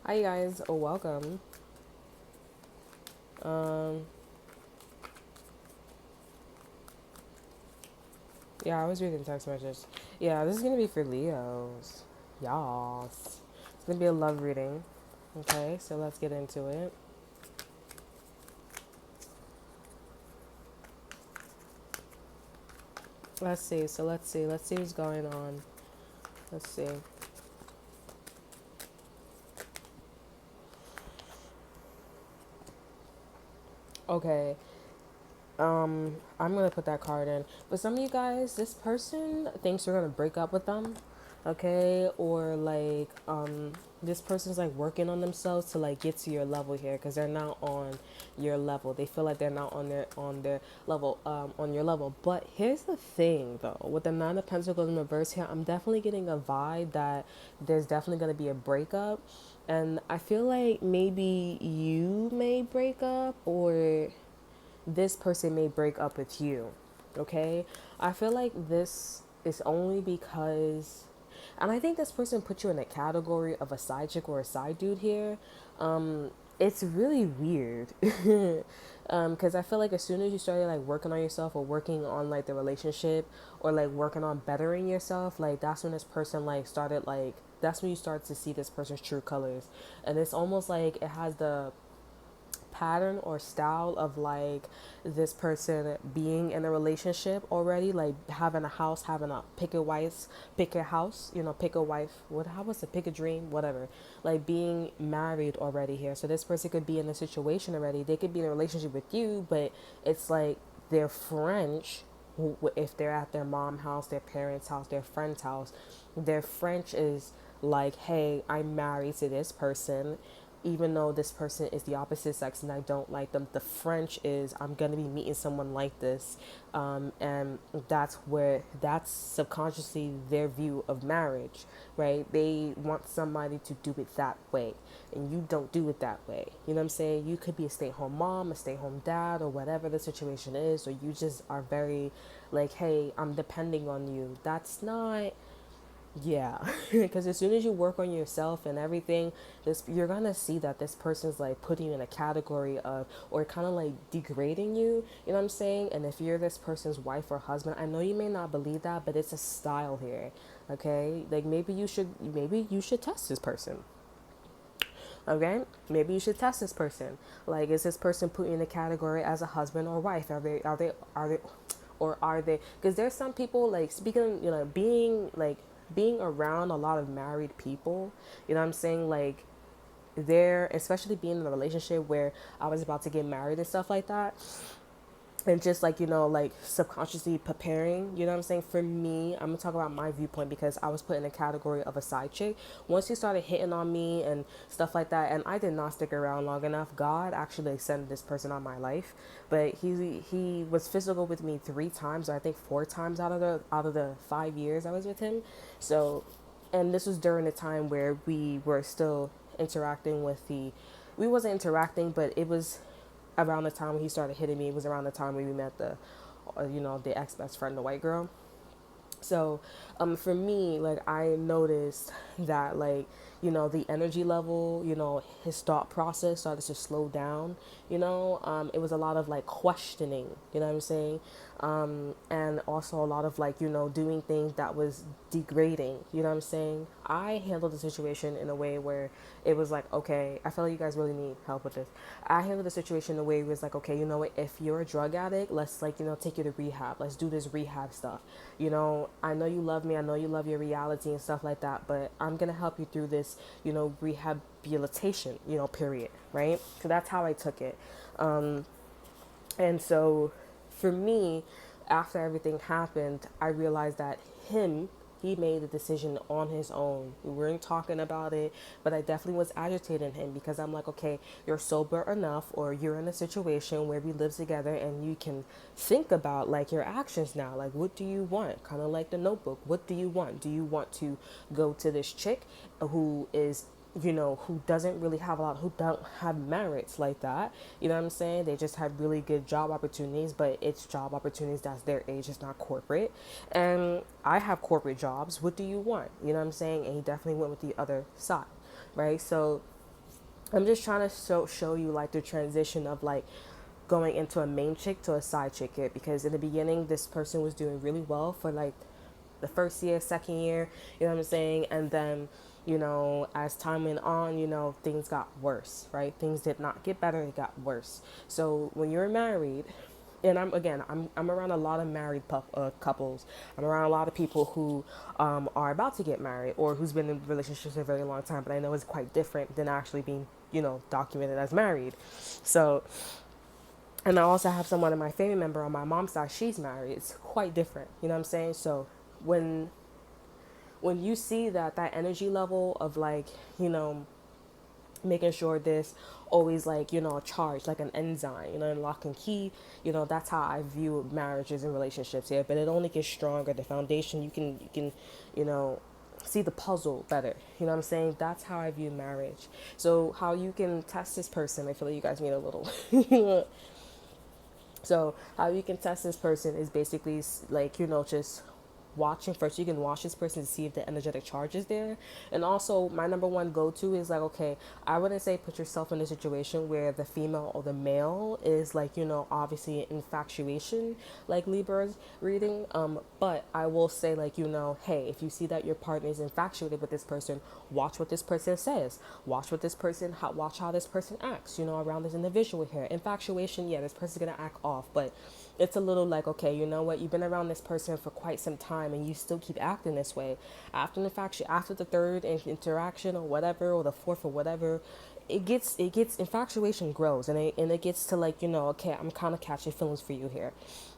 Hi guys, welcome. Um, yeah, I was reading text messages. Yeah, this is gonna be for Leos. Yas. It's gonna be a love reading. Okay, so let's get into it. Let's see. Let's see what's going on. Let's see. Okay. I'm gonna put that card in. But some of you guys, this person thinks you're gonna break up with them, okay? Or like, this person's like working on themselves to like get to your level here because they're not on your level. They feel like they're not on their level, on your level. But here's the thing, though, with the Nine of Pentacles in reverse here, I'm definitely getting a vibe that there's definitely gonna be a breakup. And I feel like maybe you may break up or this person may break up with you. Okay? I feel like this is only because, and I think this person put you in a category of a side chick or a side dude here. It's really weird. Because I feel like as soon as you started like working on yourself or working on like the relationship or like working on bettering yourself, like that's when this person like started like, that's when you start to see this person's true colors. And it's almost like it has the pattern or style of like this person being in a relationship already, like having a house, having a pick a wife, pick a house, pick a wife, what, how was it, pick a dream, whatever, like being married already here. So this person could be in a situation already, they could be in a relationship with you, but it's like they're French. If they're at their mom house, their parents house, their friend's house, their French is like, hey, I'm married to this person, even though this person is the opposite sex and I don't like them. The French is, I'm gonna be meeting someone like this, and that's subconsciously their view of marriage, right? They want somebody to do it that way, and you don't do it that way. You know what I'm saying? You could be a stay-at-home mom, a stay-at-home dad, or whatever the situation is, or you just are very like, hey, I'm depending on you. That's not, yeah, because as soon as you work on yourself and everything, this, you're gonna see that this person's like putting you in a category of, or kind of like degrading you. You know what I'm saying? And if you're this person's wife or husband, I know you may not believe that, but it's a style here. Okay, like maybe you should test this person. Okay, maybe you should test this person. Like, is this person put you in a category as a husband or wife? Are they or are they, because there's some people, like, speaking, being around a lot of married people, you know what I'm saying, like, they're, especially being in a relationship where I was about to get married and stuff like that, and just like, like subconsciously preparing, you know what I'm saying. For me, I'm gonna talk about my viewpoint because I was put in a category of a side chick. Once he started hitting on me and stuff like that, and I did not stick around long enough, God actually extended this person on my life. But he was physical with me 3 times, or I think 4 times out of the 5 years I was with him. So, and this was during the time where we were still interacting with the, we wasn't interacting, but it was around the time when he started hitting me. It was around the time when we met the ex best friend, the white girl. So, for me, like, I noticed that, like, the energy level, his thought process started to slow down. It was a lot of like questioning. You know what I'm saying? And also a lot of like, doing things that was degrading. You know what I'm saying? I handled the situation in a way where it was like, okay, I feel like you guys really need help with this. I handled the situation in a way where it was like, okay, you know what, if you're a drug addict, let's, like, take you to rehab. Let's do this rehab stuff. I know you love me, I know you love your reality and stuff like that, but I'm gonna help you through this, rehabilitation, period, right? So that's how I took it. And so for me, after everything happened, I realized that he made the decision on his own. We weren't talking about it, but I definitely was agitating him because I'm like, okay, you're sober enough, or you're in a situation where we live together and you can think about like your actions now. Like, what do you want? Kind of like the Notebook. What do you want? Do you want to go to this chick who is, who doesn't really have a lot, who don't have merits like that? You know what I'm saying? They just have really good job opportunities, but it's job opportunities that's their age, it's not corporate. And I have corporate jobs. What do you want? You know what I'm saying? And he definitely went with the other side, right? So I'm just trying to show you like the transition of like going into a main chick to a side chick here, because in the beginning this person was doing really well for like the first year, second year, you know what I'm saying? And then, as time went on, things got worse, right? Things did not get better, it got worse. So when you're married, and I'm around a lot of married couples. I'm around a lot of people who are about to get married or who's been in relationships for a very long time, but I know it's quite different than actually being, documented as married. So, and I also have someone in my family member on my mom's side, she's married. It's quite different, you know what I'm saying? So when when you see that energy level of like, making sure this always like, charged like an enzyme, and lock and key, that's how I view marriages and relationships here. But it only gets stronger. The foundation, you can you know see the puzzle better, you know what I'm saying? That's how I view marriage. So how you can test this person, I feel like you guys need a little so how you can test this person is basically like, just watching first. You can watch this person to see if the energetic charge is there. And also my number one go-to is like, okay, I wouldn't say put yourself in a situation where the female or the male is like, obviously infatuation, like Libra's reading. But I will say like, hey, if you see that your partner is infatuated with this person, watch what this person says, watch what this person watch how this person acts, around this individual here. Infatuation, yeah, this person's gonna act off, but it's a little like, okay, you know what, you've been around this person for quite some time and you still keep acting this way. After the fact, after the third interaction or whatever, or the fourth or whatever, it gets infatuation grows, and it gets to like, okay, I'm kind of catching feelings for you here.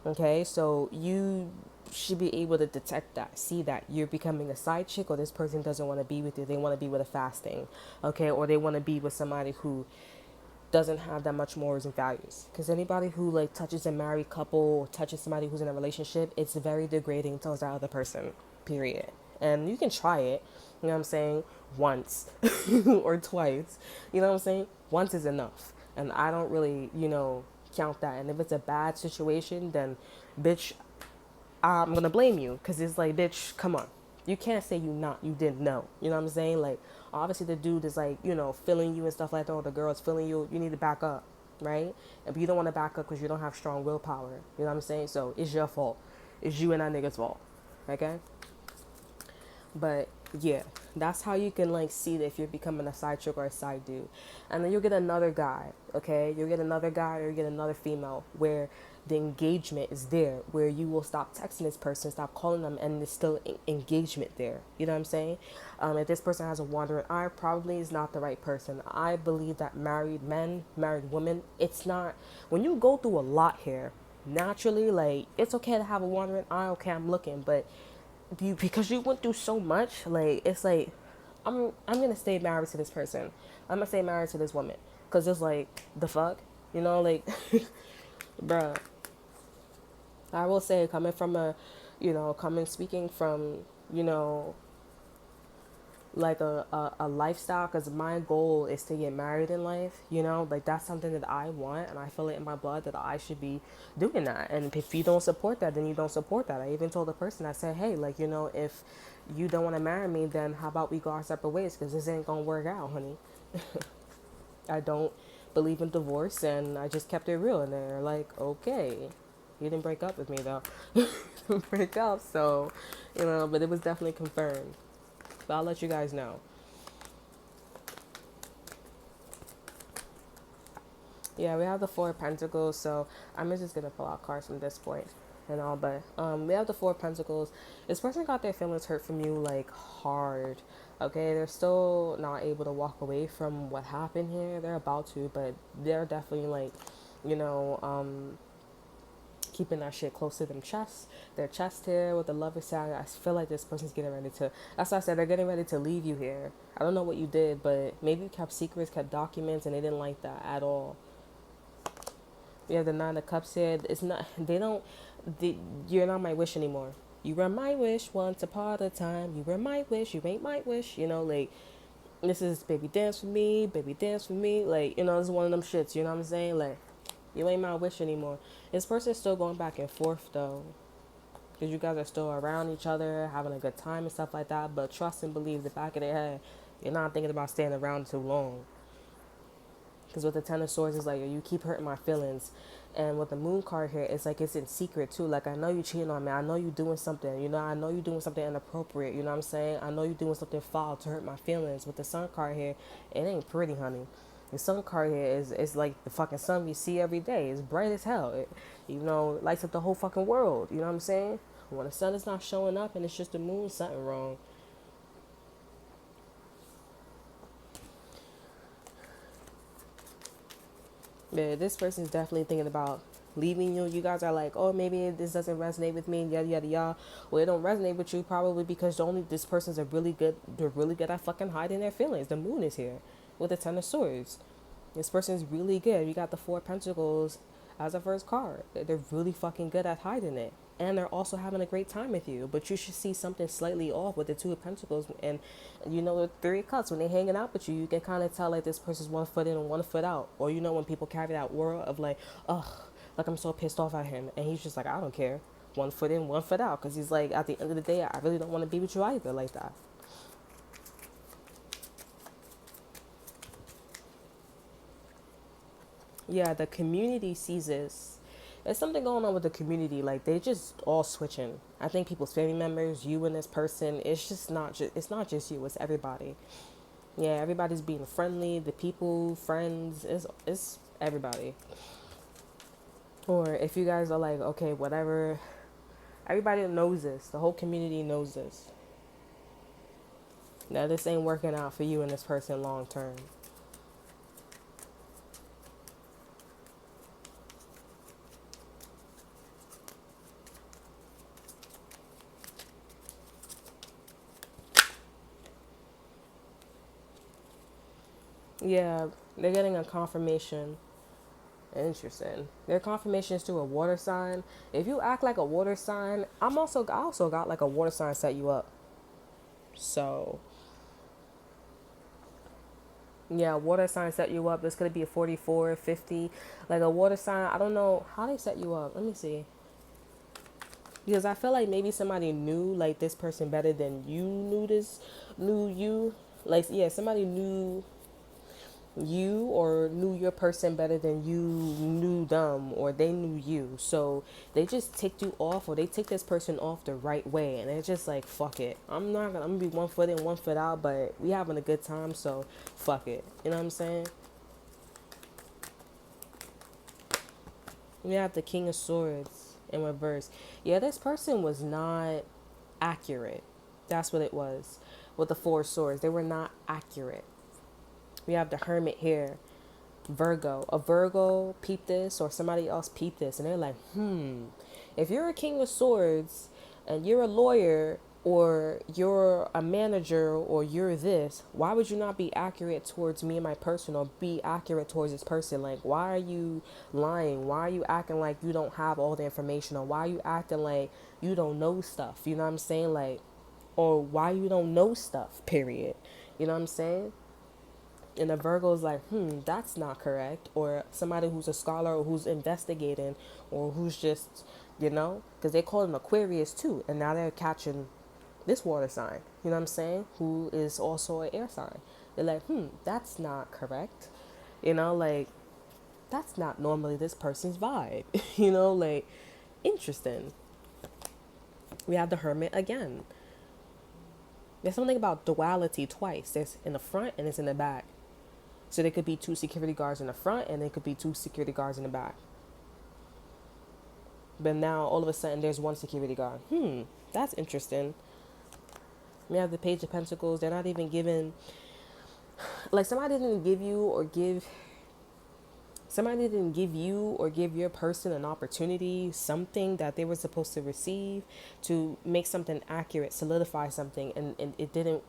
Okay, so you should be able to detect that, see that you're becoming a side chick, or this person doesn't want to be with you, they want to be with a fasting, okay, or they want to be with somebody who doesn't have that much morals and values. Because anybody who like touches a married couple or touches somebody who's in a relationship, it's very degrading towards that other person, period. And you can try it, you know what I'm saying, once or twice, you know what I'm saying, once is enough. And I don't really, count that. And if it's a bad situation, then bitch, I'm gonna blame you, because it's like, bitch, come on. You can't say you didn't know. You know what I'm saying? Like, obviously the dude is like, feeling you and stuff like that, or the girl is feeling you. You need to back up, right? But you don't want to back up because you don't have strong willpower. You know what I'm saying? So it's your fault. It's you and that nigga's fault. Okay? But yeah, that's how you can like see that if you're becoming a side chick or a side dude. And then you'll get another guy, okay? You'll get another guy or you get another female where the engagement is there, where you will stop texting this person, stop calling them, and there's still engagement there. You know what I'm saying? If this person has a wandering eye, probably is not the right person. I believe that married men, married women, it's not, when you go through a lot here, naturally, like, it's okay to have a wandering eye, okay, I'm looking, but because you went through so much, like, it's like, I'm gonna stay married to this person. I'm gonna stay married to this woman, cause it's like, the fuck, like, bruh. I will say, coming from coming speaking from, you know like a lifestyle, because my goal is to get married in life, like that's something that I want, and I feel it in my blood that I should be doing that. And if you don't support that, then you don't support that. I even told the person, I said, hey, like, if you don't want to marry me, then how about we go our separate ways, because this ain't gonna work out, honey. I don't believe in divorce, and I just kept it real, and they're like, okay. You didn't break up with me though. Break up, so but it was definitely confirmed. But I'll let you guys know. Yeah, we have the Four of Pentacles, so I'm just gonna pull out cards from this point and all. But we have the Four of Pentacles. This person got their feelings hurt from you like hard. Okay, they're still not able to walk away from what happened here. They're about to, but they're definitely like, you know, keeping that shit close to them chest, their chest here with the lover side. I feel like this person's getting ready to, that's why I said they're getting ready to leave you here. I don't know what you did, but maybe you kept secrets, kept documents, and they didn't like that at all. Yeah, the Nine of Cups here, it's not, you're not my wish anymore. You were my wish once upon a time. You were my wish, you ain't my wish. Like, this is baby dance for me, baby dance for me. Like, this is one of them shits, you know what I'm saying? Like, you ain't my wish anymore. This person's still going back and forth though, because you guys are still around each other, having a good time and stuff like that. But trust and believe, the back of their head, you're not thinking about staying around too long. Because with the Ten of Swords, it's like, you keep hurting my feelings. And with the Moon card here, it's like it's in secret too. Like, I know you cheating on me. I know you doing something. You know, I know you doing something inappropriate. You know what I'm saying? I know you doing something foul to hurt my feelings. With the Sun card here, it ain't pretty, honey. The Sun card here is like the fucking sun we see every day. It's bright as hell. It lights up the whole fucking world. You know what I'm saying? When the sun is not showing up and it's just the moon, something wrong. Yeah, this person's definitely thinking about leaving you. You guys are like, oh, maybe this doesn't resonate with me, yada yada yada. Well, it don't resonate with you probably because only this person's a really good. They're really good at fucking hiding their feelings. The moon is here with the Ten of Swords. This person's really good. You got the Four of Pentacles as a first card. They're really fucking good at hiding it. And they're also having a great time with you. But you should see something slightly off with the Two of Pentacles. And the Three of Cups, when they're hanging out with you, you can kind of tell like this person's 1 foot in and 1 foot out. Or when people carry that aura of like, ugh, like I'm so pissed off at him. And he's just like, I don't care. 1 foot in, 1 foot out. Because he's like, at the end of the day, I really don't want to be with you either like that. Yeah, the community sees this. There's something going on with the community. Like, they just all switching. I think people's family members, you and this person, it's not just you, it's everybody. Yeah, everybody's being friendly. The people, friends, it's everybody. Or if you guys are like, okay, whatever, everybody knows this. The whole community knows this. Now, this ain't working out for you and this person long term. Yeah, they're getting a confirmation. Interesting. Their confirmation is to a water sign. If you act like a water sign, I also got like a water sign set you up. So yeah, water sign set you up. This could be a 44, 50. Like a water sign. I don't know how they set you up. Let me see. Because I feel like maybe somebody knew like this person better than you knew you. Like, yeah, somebody knew you or knew your person better than you knew them, or they knew you, so they just ticked you off, or they ticked this person off the right way, and it's just like, fuck it, I'm gonna be 1 foot in, 1 foot out, but we having a good time, so fuck it, you know what I'm saying? We have the King of Swords in reverse. Yeah, this person was not accurate. That's what it was. With the Four of Swords, they were not accurate. We have the Hermit here. Virgo. A Virgo peeped this, or somebody else peeped this, and they're like, if you're a King of Swords and you're a lawyer, or you're a manager, or you're this, why would you not be accurate towards me and my person, or be accurate towards this person? Like, why are you lying? Why are you acting like you don't have all the information, or why are you acting like you don't know stuff? You know what I'm saying? Like, or why you don't know stuff, period. You know what I'm saying? And the Virgo's like, that's not correct. Or somebody who's a scholar, or who's investigating, or who's just, because they call him Aquarius too. And now they're catching this water sign, you know what I'm saying, who is also an air sign. They're like, that's not correct. Like, that's not normally this person's vibe. Like, interesting. We have the Hermit again. There's something about duality twice. There's in the front and it's in the back. So there could be two security guards in the front, and there could be two security guards in the back. But now all of a sudden there's one security guard. That's interesting. We have the Page of Pentacles. They're not even given, like, somebody didn't give you or give your person an opportunity, something that they were supposed to receive, to make something accurate, solidify something, and it didn't.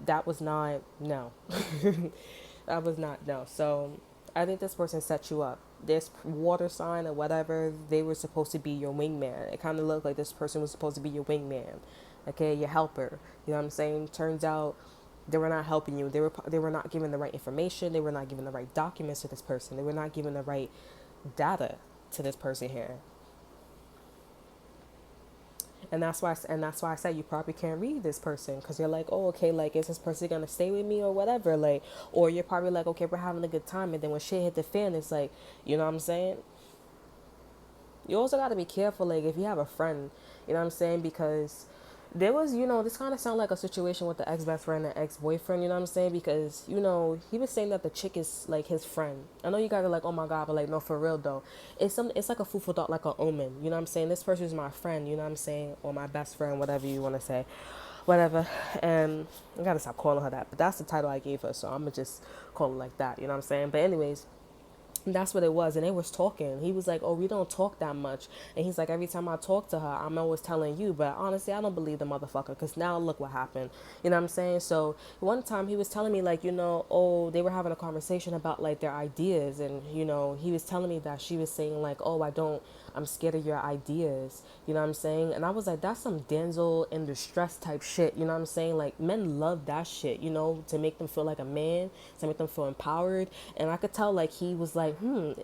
That was not, no. That was not, no. So I think this person set you up. This water sign or whatever, they were supposed to be your wingman. It kind of looked like this person was supposed to be your wingman, okay, your helper. You know what I'm saying? Turns out they were not helping you. They were not giving the right information. They were not giving the right documents to this person. They were not giving the right data to this person here. And that's why I said you probably can't read this person, because you're like, oh, okay, like, is this person gonna stay with me or whatever, like, or you're probably like, okay, we're having a good time, and then when shit hit the fan, it's like, you know what I'm saying? You also got to be careful, like, if you have a friend, you know what I'm saying? Because there was, this kind of sound like a situation with the ex-best friend and ex-boyfriend, you know what I'm saying? Because, he was saying that the chick is, like, his friend. I know you guys are like, oh my God, but, like, no, for real, though. It's like a food for thought, like an omen, you know what I'm saying? This person is my friend, you know what I'm saying? Or my best friend, whatever you want to say. Whatever. And I got to stop calling her that. But that's the title I gave her, so I'm going to just call it like that, you know what I'm saying? But anyways, that's what it was. And they was talking. He was like, oh, we don't talk that much. And he's like, every time I talk to her, I'm always telling you. But honestly, I don't believe the motherfucker, because now look what happened. You know what I'm saying? So one time he was telling me, like, oh, they were having a conversation about, like, their ideas. And, he was telling me that she was saying, like, oh, I'm scared of your ideas. You know what I'm saying? And I was like, that's some damsel in distress type shit. You know what I'm saying? Like, men love that shit, to make them feel like a man, to make them feel empowered. And I could tell, like, he was like,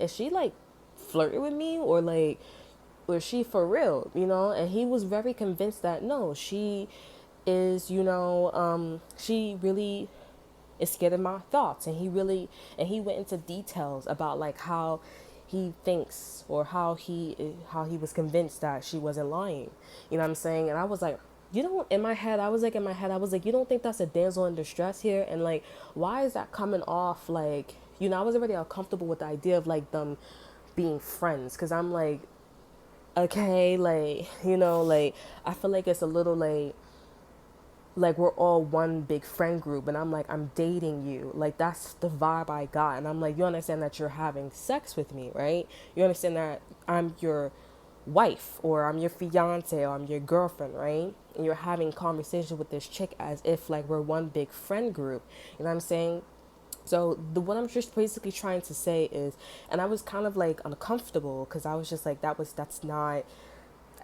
is she, like, flirting with me, or, like, was she for real, And he was very convinced that, no, she is, she really is scared of my thoughts. And he went into details about, like, how he thinks, or how he was convinced that she wasn't lying. You know what I'm saying? And I was like, you don't think that's a damsel in distress here? And, like, why is that coming off, like, I was already uncomfortable with the idea of, like, them being friends, because I'm like, okay, like, like, I feel like it's a little, like we're all one big friend group, and I'm like, I'm dating you, like, that's the vibe I got. And I'm like, you understand that you're having sex with me, right? You understand that I'm your wife, or I'm your fiance, or I'm your girlfriend, right? And you're having conversation with this chick as if, like, we're one big friend group. You know what I'm saying? So what I'm just basically trying to say is, and I was kind of, like, uncomfortable, because I was just like, that's not,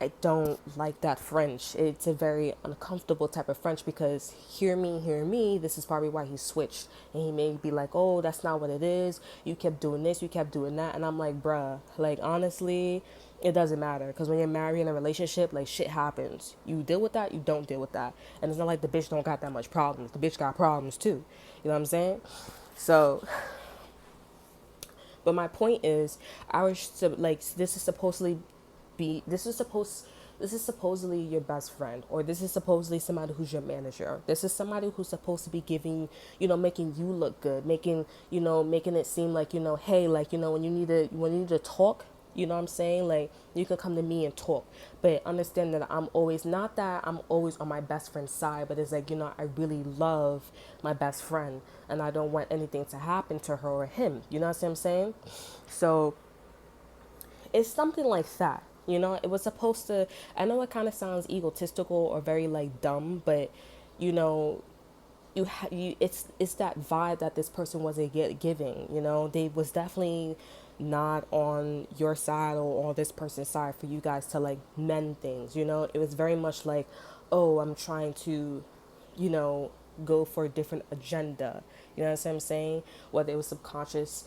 I don't like that French. It's a very uncomfortable type of French, because hear me, this is probably why he switched. And he may be like, oh, that's not what it is. You kept doing this, you kept doing that. And I'm like, bruh, like, honestly, it doesn't matter. Because when you're married in a relationship, like, shit happens. You deal with that, you don't deal with that. And it's not like the bitch don't got that much problems. The bitch got problems too. You know what I'm saying? So, but my point is, like, this is supposedly your best friend, or this is supposedly somebody who's your manager. This is somebody who's supposed to be giving, making you look good, making it seem like, hey, like, when you need to talk, you know what I'm saying? Like, you can come to me and talk. But understand that I'm always, not that I'm always on my best friend's side, but it's like, I really love my best friend, and I don't want anything to happen to her or him. You know what I'm saying? So it's something like that. It was supposed to, I know it kind of sounds egotistical or very, like, dumb, but, you know, it's that vibe that this person wasn't giving. They was definitely not on your side or on this person's side for you guys to, like, mend things. It was very much like, oh, I'm trying to, you know go for a different agenda. You know what I'm saying? Whether it was subconscious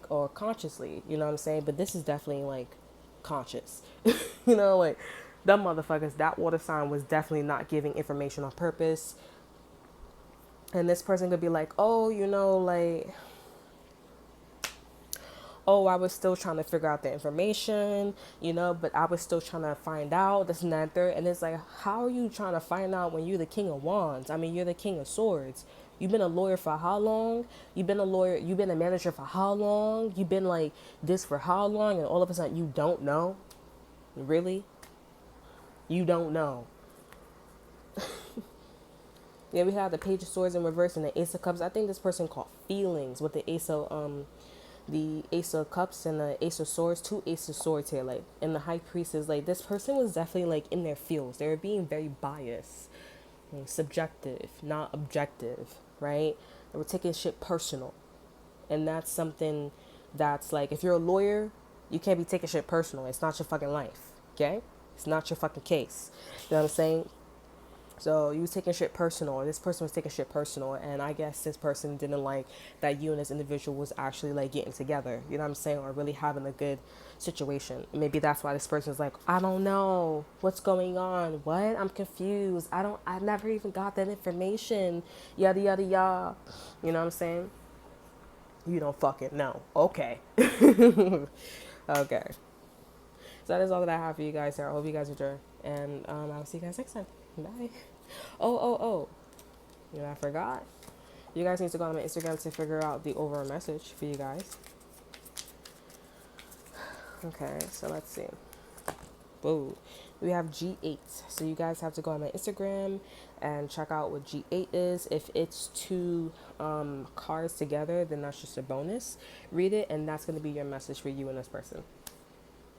or consciously, you know what I'm saying? But this is definitely, like, conscious. Like, them motherfuckers, that water sign was definitely not giving information on purpose. And this person could be like, oh, like, oh, I was still trying to figure out the information, but I was still trying to find out this and that, third. And it's like, how are you trying to find out when you're the king of wands? I mean, you're the king of swords. You've been a lawyer for how long? You've been a lawyer, you've been a manager for how long? You've been, like, this for how long? And all of a sudden you don't know? Really? You don't know. Yeah, we have the Page of Swords in reverse and the Ace of Cups. I think this person caught feelings with the Ace of Cups and the Ace of Swords, two Ace of Swords here, like, and the High Priest is like, this person was definitely, like, in their feels. They were being very biased, subjective, not objective, right? They were taking shit personal. And that's something that's, like, if you're a lawyer, you can't be taking shit personal. It's not your fucking life, okay? It's not your fucking case. You know what I'm saying? So you was taking shit personal, or this person was taking shit personal, and I guess this person didn't like that you and this individual was actually like getting together. You know what I'm saying, or really having a good situation. Maybe that's why this person's like, I don't know what's going on. What? I'm confused. I never even got that information. Yada yada yada. You know what I'm saying? You don't fucking know. Okay. Okay. So that is all that I have for you guys here. I hope you guys enjoy. And I'll see you guys next time. Bye. Oh. You know, I forgot. You guys need to go on my Instagram to figure out the overall message for you guys. Okay, so let's see. Whoa. We have G8. So you guys have to go on my Instagram and check out what G8 is. If it's two cards together, then that's just a bonus. Read it, and that's going to be your message for you and this person.